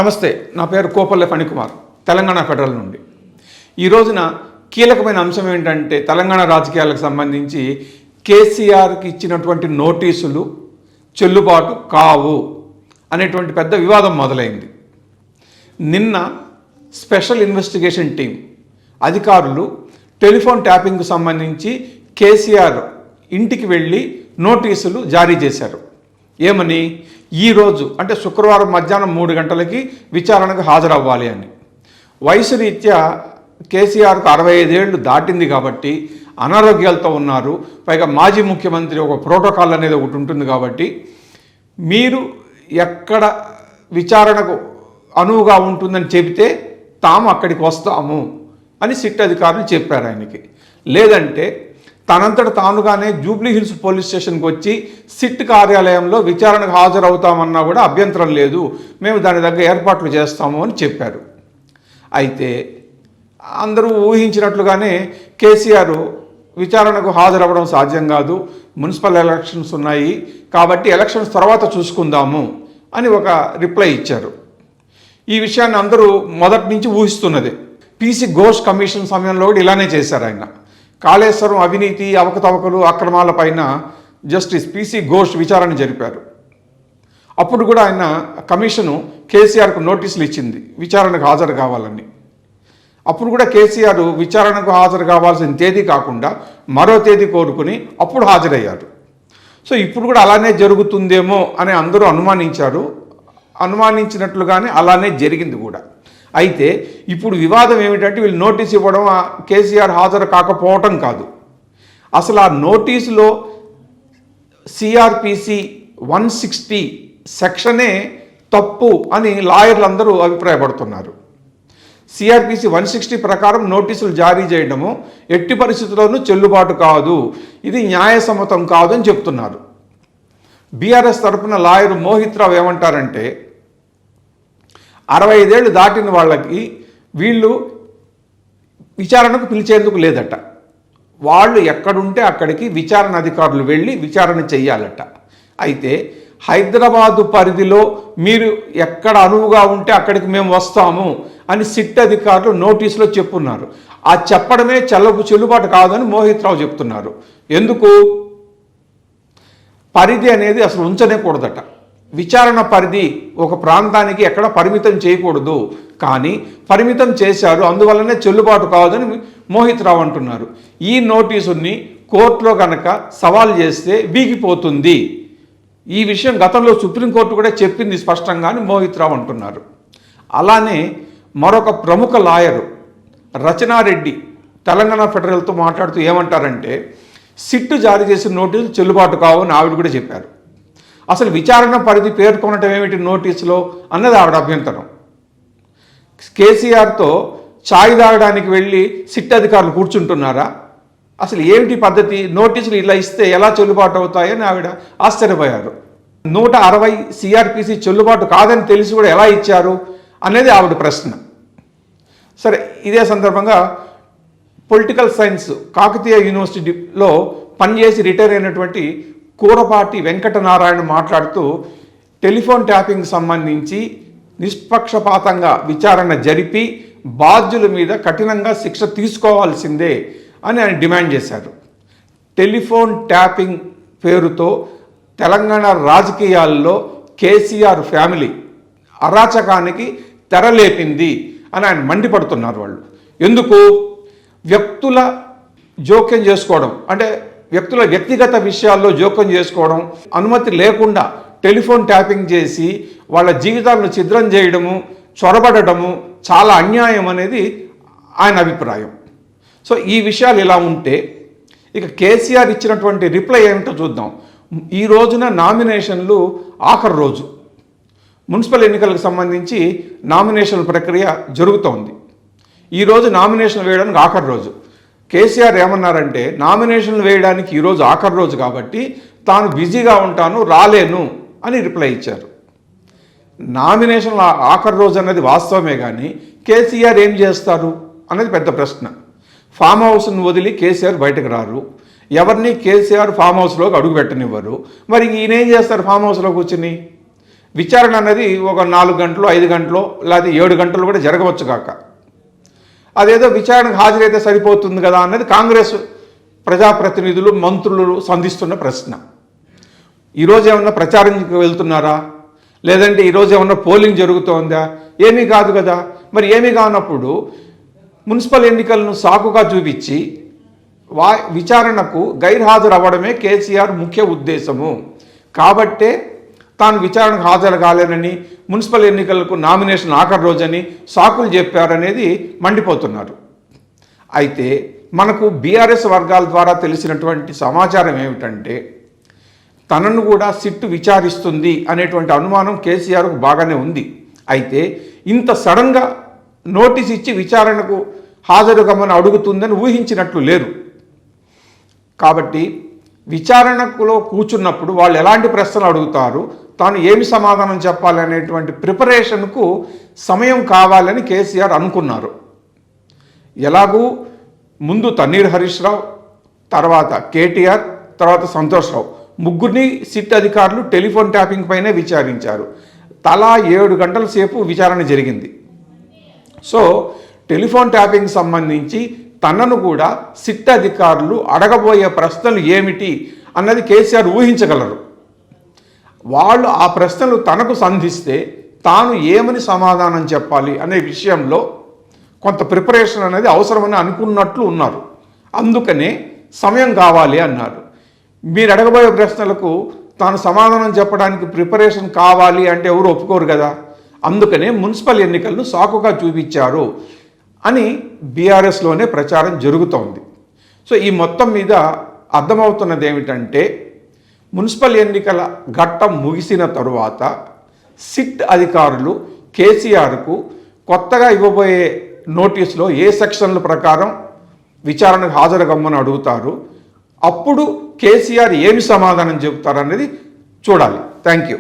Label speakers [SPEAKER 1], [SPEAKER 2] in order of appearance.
[SPEAKER 1] నమస్తే, నా పేరు కోపల్లె ఫణికుమార్, తెలంగాణ ఫెడరల్ నుండి. ఈ రోజున కీలకమైన అంశం ఏంటంటే తెలంగాణ రాజకీయాలకు సంబంధించి కేసీఆర్కి ఇచ్చినటువంటి నోటీసులు చెల్లుబాటు కావు అనేటువంటి పెద్ద వివాదం మొదలైంది. నిన్న స్పెషల్ ఇన్వెస్టిగేషన్ టీం అధికారులు టెలిఫోన్ ట్యాపింగ్కు సంబంధించి కేసీఆర్ ఇంటికి వెళ్ళి నోటీసులు జారీ చేశారు. ఏమని? ఈరోజు అంటే శుక్రవారం మధ్యాహ్నం 3 గంటలకి విచారణకు హాజరవ్వాలి అని. వయసు రీత్యా కేసీఆర్కు 65 ఏళ్ళు దాటింది కాబట్టి అనారోగ్యాలతో ఉన్నారు. పైగా మాజీ ముఖ్యమంత్రి ఒక ప్రోటోకాల్ అనేది ఒకటి ఉంటుంది కాబట్టి మీరు ఎక్కడ విచారణకు అనువుగా ఉంటుందని చెబితే తాము అక్కడికి వస్తాము అని సిట్ అధికారులు చెప్పారు ఆయనకి. లేదంటే తనంతట తానుగానే జూబ్లీ హిల్స్ పోలీస్ స్టేషన్కి వచ్చి సిట్ కార్యాలయంలో విచారణకు హాజరవుతామన్నా కూడా అభ్యంతరం లేదు, మేము దాని దగ్గర ఏర్పాట్లు చేస్తాము అని చెప్పారు. అయితే అందరూ ఊహించినట్లుగానే కేసీఆర్ విచారణకు హాజరవ్వడం సాధ్యం కాదు, మున్సిపల్ ఎలక్షన్స్ ఉన్నాయి కాబట్టి ఎలక్షన్స్ తర్వాత చూసుకుందాము అని ఒక రిప్లై ఇచ్చారు. ఈ విషయాన్ని అందరూ మొదటి నుంచి ఊహిస్తున్నదే. పీసీ ఘోష్ కమిషన్ సమయంలో కూడా ఇలానే చేశారు ఆయన. కాళేశ్వరం అవినీతి అవకతవకలు అక్రమాలపైన జస్టిస్ పీసీ ఘోష్ విచారణ జరిపారు. అప్పుడు కూడా ఆయన కమిషను కేసీఆర్కు నోటీసులు ఇచ్చింది విచారణకు హాజరు కావాలని. అప్పుడు కూడా కేసీఆర్ విచారణకు హాజరు కావాల్సిన తేదీ కాకుండా మరో తేదీ కోరుకుని అప్పుడు హాజరయ్యారు. సో ఇప్పుడు కూడా అలానే జరుగుతుందేమో అని అందరూ అనుమానించారు. అనుమానించినట్లుగానే అలానే జరిగింది కూడా. అయితే ఇప్పుడు వివాదం ఏమిటంటే వీళ్ళు నోటీస్ ఇవ్వడం కేసీఆర్ హాజరు కాకపోవటం కాదు, అసలు ఆ నోటీసులో సిఆర్పిసి 160 సెక్షనే తప్పు అని లాయర్లందరూ అభిప్రాయపడుతున్నారు. సిఆర్పిసి 160 ప్రకారం నోటీసులు జారీ చేయడము ఎట్టి పరిస్థితుల్లోనూ చెల్లుబాటు కాదు, ఇది న్యాయసమ్మతం కాదు అని చెప్తున్నారు. బీఆర్ఎస్ తరఫున లాయర్ మోహిత్ రావు ఏమంటారంటే 65 ఏళ్ళు దాటిన వాళ్ళకి వీళ్ళు విచారణకు పిలిచేందుకు లేదట. వాళ్ళు ఎక్కడుంటే అక్కడికి విచారణ అధికారులు వెళ్ళి విచారణ చెయ్యాలట. అయితే హైదరాబాదు పరిధిలో మీరు ఎక్కడ అనువుగా ఉంటే అక్కడికి మేము వస్తాము అని సిట్ అధికారులు నోటీసులో చెప్పున్నారు. ఆ చెప్పడమే చెల్లుబాటు కాదని మోహిత్ రావు చెప్తున్నారు. ఎందుకు? పరిధి అనేది అసలు ఉంచనే కూడదట. విచారణ పరిధి ఒక ప్రాంతానికి ఎక్కడ పరిమితం చేయకూడదు, కానీ పరిమితం చేశారు, అందువల్లనే చెల్లుబాటు కాదని మోహిత్ రావు అంటున్నారు. ఈ నోటీసుని కోర్టులో కనుక సవాల్ చేస్తే వీగిపోతుంది. ఈ విషయం గతంలో సుప్రీంకోర్టు కూడా చెప్పింది స్పష్టంగా అని మోహిత్ రావు అంటున్నారు. అలానే మరొక ప్రముఖ లాయరు రచనారెడ్డి తెలంగాణ ఫెడరల్తో మాట్లాడుతూ ఏమంటారంటే సిట్టు జారీ చేసిన నోటీసులు చెల్లుబాటు కావు అని ఆవిడ కూడా చెప్పారు. అసలు విచారణ పరిధి పేర్కొనటం ఏమిటి నోటీసులో అన్నది ఆవిడ అభ్యంతరం. కేసీఆర్తో ఛాయ్ తాగడానికి వెళ్ళి సిట్ అధికారులు కూర్చుంటున్నారా? అసలు ఏమిటి పద్ధతి? నోటీసులు ఇలా ఇస్తే ఎలా చెల్లుబాటు అవుతాయని ఆవిడ ఆశ్చర్యపోయారు. 160 సిఆర్పిసి చెల్లుబాటు కాదని తెలిసి కూడా ఎలా ఇచ్చారు అనేది ఆవిడ ప్రశ్న. సరే, ఇదే సందర్భంగా పొలిటికల్ సైన్స్ కాకతీయ యూనివర్సిటీలో పనిచేసి రిటైర్ అయినటువంటి కూరపాటి వెంకటనారాయణ మాట్లాడుతూ టెలిఫోన్ ట్యాపింగ్ సంబంధించి నిష్పక్షపాతంగా విచారణ జరిపి బాధ్యుల మీద కఠినంగా శిక్ష తీసుకోవాల్సిందే అని ఆయన డిమాండ్ చేశారు. టెలిఫోన్ ట్యాపింగ్ పేరుతో తెలంగాణ రాజకీయాల్లో కేసీఆర్ ఫ్యామిలీ అరాచకానికి తెరలేపింది అని ఆయన మండిపడుతున్నారు. వాళ్ళు ఎందుకు? వ్యక్తుల జోక్యం చేసుకోవడం, అంటే వ్యక్తుల వ్యక్తిగత విషయాల్లో జోక్యం చేసుకోవడం, అనుమతి లేకుండా టెలిఫోన్ ట్యాపింగ్ చేసి వాళ్ళ జీవితాలను ఛిద్రం చేయడము, చొరబడటము చాలా అన్యాయం అనేది ఆయన అభిప్రాయం. సో ఈ విషయాలు ఇలా ఉంటే ఇక కేసీఆర్ ఇచ్చినటువంటి రిప్లై ఏమిటో చూద్దాం. ఈ రోజున నామినేషన్లు ఆఖరి రోజు. మున్సిపల్ ఎన్నికలకు సంబంధించి నామినేషన్ ప్రక్రియ జరుగుతోంది. ఈరోజు నామినేషన్ వేయడానికి ఆఖరి రోజు. కేసీఆర్ ఏమన్నారంటే నామినేషన్లు వేయడానికి ఈరోజు ఆఖరి రోజు కాబట్టి తాను బిజీగా ఉంటాను, రాలేను అని రిప్లై ఇచ్చారు. నామినేషన్ల ఆఖరి రోజు అన్నది వాస్తవమే, కానీ కేసీఆర్ ఏం చేస్తారు అనేది పెద్ద ప్రశ్న. ఫామ్ హౌస్ను వదిలి కేసీఆర్ బయటకు రారు, ఎవరిని కేసీఆర్ ఫామ్ హౌస్లోకి అడుగు పెట్టనివ్వరు. మరి ఈయన ఏం చేస్తారు ఫామ్ హౌస్లో కూర్చుని? విచారణ అనేది ఒక 4 గంటలు 5 గంటలు లేదా 7 గంటలు కూడా జరగవచ్చు కాక, అదేదో విచారణకు హాజరైతే సరిపోతుంది కదా అన్నది కాంగ్రెస్ ప్రజాప్రతినిధులు మంత్రులు సంధిస్తున్న ప్రశ్న. ఈరోజు ఏమన్నా ప్రచారంకి వెళ్తున్నారా, లేదంటే ఈరోజు ఏమన్నా పోలింగ్ జరుగుతోందా? ఏమీ కాదు కదా. మరి ఏమీ కానప్పుడు మున్సిపల్ ఎన్నికలను సాకుగా చూపించి విచారణకు గైర్హాజరు అవ్వడమే కేసీఆర్ ముఖ్య ఉద్దేశము. కాబట్టే తాను విచారణకు హాజరు కాలేనని, మున్సిపల్ ఎన్నికలకు నామినేషన్ ఆఖరి రోజని సాకులు చెప్పారనేది మండిపోతున్నారు. అయితే మనకు బీఆర్ఎస్ వర్గాల ద్వారా తెలిసినటువంటి సమాచారం ఏమిటంటే, తనను కూడా సిట్టు విచారిస్తుంది అనేటువంటి అనుమానం కేసీఆర్కు బాగానే ఉంది. అయితే ఇంత సడన్గా నోటీస్ ఇచ్చి విచారణకు హాజరు కమ్మని అడుగుతుందని ఊహించినట్లు లేరు. కాబట్టి విచారణలో కూర్చున్నప్పుడు వాళ్ళు ఎలాంటి ప్రశ్నలు అడుగుతారు, తాను ఏమి సమాధానం చెప్పాలనేటువంటి ప్రిపరేషన్కు సమయం కావాలని కేసీఆర్ అనుకున్నారు. ఎలాగూ ముందు తన్నీర్ హరీష్ రావు, తర్వాత కేటీఆర్, తర్వాత సంతోష్ రావు, ముగ్గురిని సిట్ అధికారులు టెలిఫోన్ ట్యాపింగ్ పైనే విచారించారు. తలా 7 గంటల సేపు విచారణ జరిగింది. సో టెలిఫోన్ ట్యాపింగ్ సంబంధించి తనను కూడా సిట్ అధికారులు అడగబోయే ప్రశ్నలు ఏమిటి అన్నది కేసీఆర్ ఊహించగలరు. వాళ్ళు ఆ ప్రశ్నలు తనకు సంధిస్తే తాను ఏమని సమాధానం చెప్పాలి అనే విషయంలో కొంత ప్రిపరేషన్ అనేది అవసరమని అనుకున్నట్లు ఉన్నారు. అందుకనే సమయం కావాలి అన్నారు. మీరు అడగబోయే ప్రశ్నలకు తాను సమాధానం చెప్పడానికి ప్రిపరేషన్ కావాలి అంటే ఎవరు ఒప్పుకోరు కదా. అందుకనే మున్సిపల్ ఎన్నికలను సాకుగా చూపించారు అని బీఆర్ఎస్లోనే ప్రచారం జరుగుతోంది. సో ఈ మొత్తం మీద అర్థమవుతున్నది ఏమిటంటే, మున్సిపల్ ఎన్నికల ఘట్టం ముగిసిన తరువాత సిట్ అధికారులు కేసీఆర్కు కొత్తగా ఇవ్వబోయే నోటీసులో ఏ సెక్షన్ల ప్రకారం విచారణకు హాజరు కమ్మని అడుగుతారు, అప్పుడు కేసీఆర్ ఏమి సమాధానం చెబుతారనేది చూడాలి. Thank you.